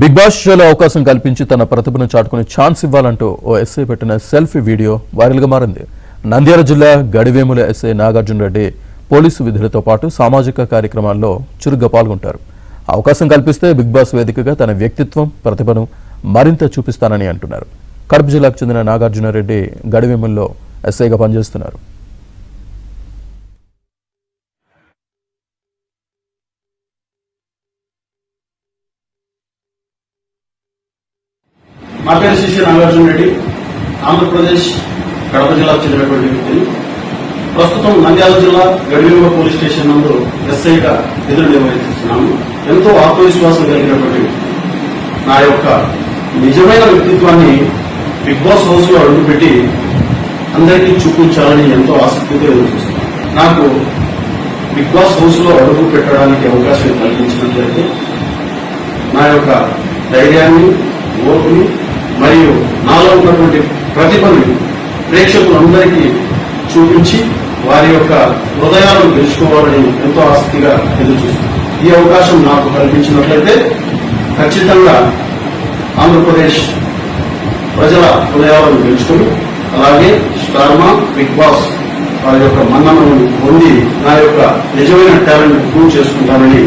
Big boss షోలో అవకాశం కల్పించి తన ప్రతిభను చాటుకుని ఛాన్స్ ఇవ్వాలంటూ ఓ ఎస్ఐ పెట్టిన సెల్ఫీ వీడియో వైరల్గా మారింది. నంద్యాల జిల్లా గడివేముల ఎస్ఐ నాగార్జున రెడ్డి పోలీసు విధులతో పాటు సామాజిక కార్యక్రమాల్లో చురుగ్గా పాల్గొంటారు. అవకాశం కల్పిస్తే బిగ్ బాస్ వేదికగా తన వ్యక్తిత్వం, ప్రతిభను మరింత చూపిస్తానని అంటున్నారు. కడప జిల్లాకు చెందిన నాగార్జున రెడ్డి గడివేముల్లో ఎస్ఐగా పనిచేస్తున్నారు. మా పేరు శ్రీ నాగార్జున రెడ్డి, ఆంధ్రప్రదేశ్ కడప జిల్లాకు చెందినటువంటి వ్యక్తిని. ప్రస్తుతం నంద్యాల జిల్లా గడివేముల పోలీస్ స్టేషన్ నందు ఎస్ఐగా విధులు నిర్వహిస్తున్నాను. ఎంతో ఆత్మవిశ్వాసం కలిగినటువంటి నా యొక్క నిజమైన వ్యక్తిత్వాన్ని బిగ్ బాస్ హౌస్ లో అడుగుపెట్టి అందరికీ చూపించాలని ఎంతో ఆసక్తితో ఎదురుచూస్తున్నాను. నాకు బిగ్ బాస్ హౌస్ లో అడుగు పెట్టడానికి అవకాశం కల్పించినట్లయితే నా యొక్క ధైర్యాన్ని, ఓర్పుని మరియు నాలో ఉన్నటువంటి ప్రతిభను ప్రేక్షకులందరికీ చూపించి వారి యొక్క హృదయాలను గెలుచుకోవాలని ఎంతో ఆసక్తిగా ఎదురుచూస్తున్నాను. ఈ అవకాశం నాకు కల్పించినట్లయితే ఖచ్చితంగా ఆంధ్రప్రదేశ్ ప్రజల హృదయాలను గెలుచుకుని అలాగే స్టార్మా, బిగ్ బాస్ వారి యొక్క మన్ననను పొంది నా యొక్క నిజమైన టాలెంట్ ప్రూవ్ చేసుకుంటానని